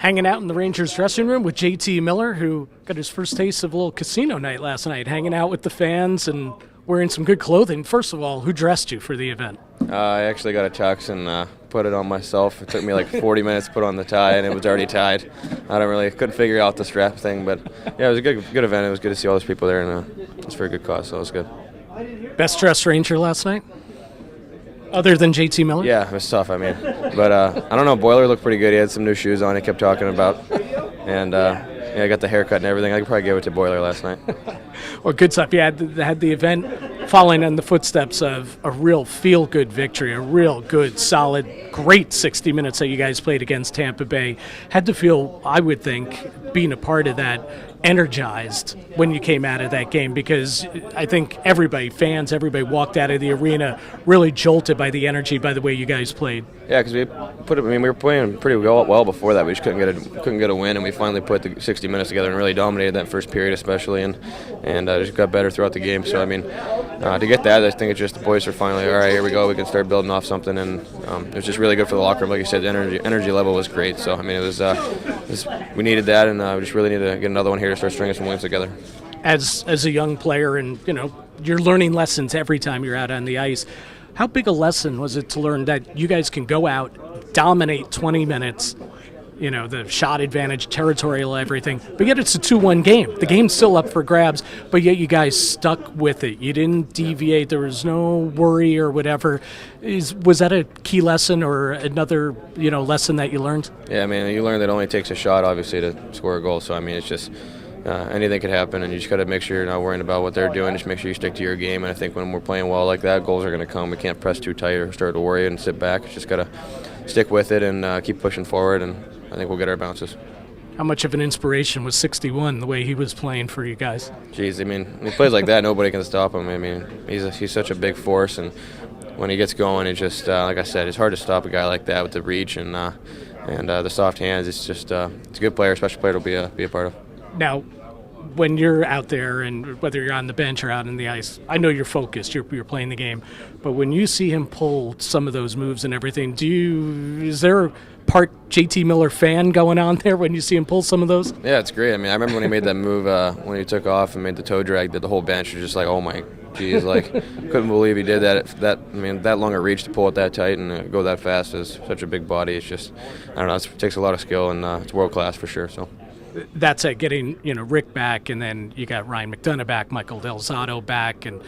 hanging out in the Rangers dressing room with JT Miller, who got his first taste of a little casino night last night, hanging out with the fans and wearing some good clothing. First of all, who dressed you for the event? I actually got a tux and put it on myself. It took me like 40 minutes to put on the tie, and it was already tied. Couldn't figure out the strap thing, but yeah, it was a good event. It was good to see all those people there, and it was for a good cause, so it was good. Best dressed Ranger last night? Other than JT Miller? Yeah, it was tough, but I don't know, Boiler looked pretty good. He had some new shoes on he kept talking about, and I got the haircut and everything. I could probably give it to Boiler last night. Well, good stuff. You had the event following in the footsteps of a real feel-good victory, a real good, solid, great 60 minutes that you guys played against Tampa Bay. Had to feel, I would think, being a part of that, energized when you came out of that game, because I think fans, everybody walked out of the arena really jolted by the energy, by the way you guys played. Yeah, because we were playing pretty well before that. We just couldn't get a win, and we finally put the 60 minutes together and really dominated that first period, especially, and just got better throughout the game. So to get that, I think it's just the boys are finally all right. Here we go. We can start building off something, and it was just really good for the locker room. Like you said, the energy level was great. So it was we needed that, and we just really needed to get another one here to start stringing some wins together. As a young player, and you're learning lessons every time you're out on the ice. How big a lesson was it to learn that you guys can go out, dominate 20 minutes, the shot advantage, territorial, everything, but yet it's a 2-1 game. The game's still up for grabs, but yet you guys stuck with it. You didn't deviate. There was no worry or whatever. Was that a key lesson or another, lesson that you learned? Yeah, you learn that it only takes a shot, obviously, to score a goal. So, it's just anything could happen, and you just got to make sure you're not worrying about what they're doing. Just make sure you stick to your game, and I think when we're playing well like that, goals are going to come. We can't press too tight or start to worry and sit back. Just got to stick with it and keep pushing forward, and I think we'll get our bounces. How much of an inspiration was 61, the way he was playing for you guys? Jeez, when he plays like that, nobody can stop him. He's such a big force, and when he gets going, it's just, like I said, it's hard to stop a guy like that with the reach and the soft hands. It's just it's a good player, a special player to be a part of. Now, when you're out there, and whether you're on the bench or out in the ice, I know you're focused, you're playing the game, but when you see him pull some of those moves and everything, is there a part JT Miller fan going on there when you see him pull some of those? Yeah, it's great. I remember when he made that move, when he took off and made the toe drag, that the whole bench was just like, oh my geez, couldn't believe he did that. That long a reach to pull it that tight and go that fast is such a big body. It's just, I don't know, it takes a lot of skill, and it's world class for sure. So. That's it, getting Rick back, and then you got Ryan McDonough back, Michael Del Zotto back, and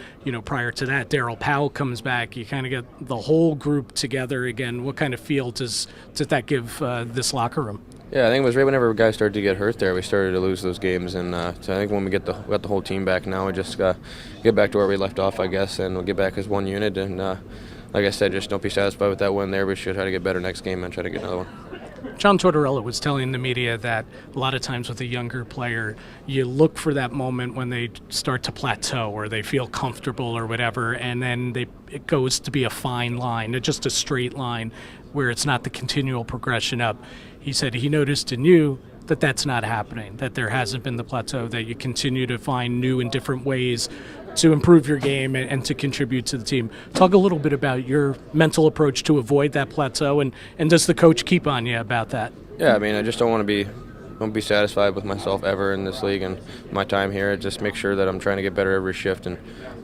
prior to that, Darryl Powell comes back. You kind of get the whole group together again. What kind of feel does that give this locker room? Yeah, I think it was right whenever guys started to get hurt there, we started to lose those games, and so I think when we got the whole team back now, we just get back to where we left off, I guess, and we'll get back as one unit. And like I said, just don't be satisfied with that win there. We should try to get better next game and try to get another one. John Tortorella was telling the media that a lot of times with a younger player, you look for that moment when they start to plateau or they feel comfortable or whatever, and then it goes to be a fine line, just a straight line where it's not the continual progression up. He said he noticed in you that that's not happening, that there hasn't been the plateau, that you continue to find new and different ways to improve your game and to contribute to the team. Talk a little bit about your mental approach to avoid that plateau, and does the coach keep on you about that? Yeah, I just don't want to be satisfied with myself ever in this league and my time here. I just make sure that I'm trying to get better every shift, and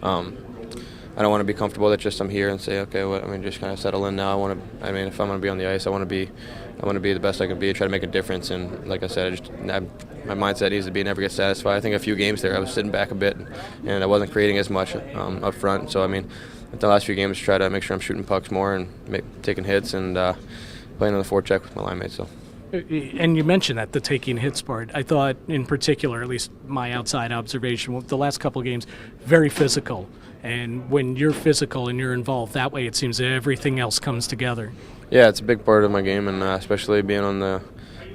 I don't want to be comfortable that just I'm here and say, okay, just kind of settle in now. If I'm going to be on the ice, I want to be the best I can be, try to make a difference. And like I said, my mindset needs to be never get satisfied. I think a few games there I was sitting back a bit, and I wasn't creating as much up front. So the last few games, try to make sure I'm shooting pucks more and taking hits and playing on the forecheck with my line mates. So. And you mentioned that, the taking hits part. I thought in particular, at least my outside observation, the last couple of games, very physical. And when you're physical and you're involved that way, it seems that everything else comes together. Yeah, it's a big part of my game, and especially being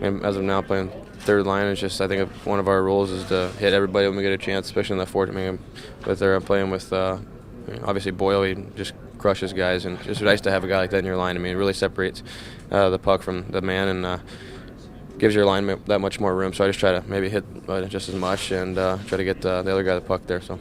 as of now, playing third line. It's just, I think one of our rules is to hit everybody when we get a chance, especially in the fourth. I'm playing with obviously Boyle, he just crushes guys, and it's just nice to have a guy like that in your line. It really separates the puck from the man, and gives your line that much more room. So I just try to maybe hit just as much and try to get the other guy the puck there. So.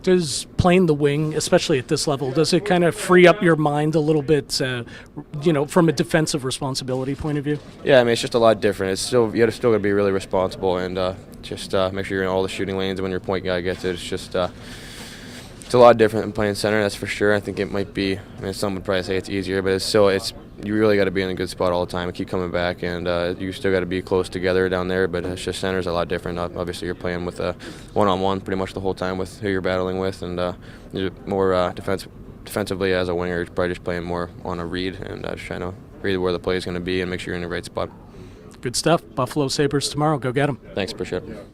Does playing the wing, especially at this level, does it kind of free up your mind a little bit, from a defensive responsibility point of view? Yeah, I mean, it's just a lot different. It's still you still got to be really responsible and just make sure you're in all the shooting lanes when your point guy gets it. It's just it's a lot different than playing center, that's for sure. I think it might be. I mean, some would probably say it's easier, but it's you really got to be in a good spot all the time and keep coming back, and you still got to be close together down there. But it's just center's a lot different. Obviously, you're playing with a one-on-one pretty much the whole time with who you're battling with, and you're more defensively as a winger. You're probably just playing more on a read and just trying to read where the play is going to be and make sure you're in the right spot. Good stuff. Buffalo Sabres tomorrow. Go get them. Thanks, appreciate it.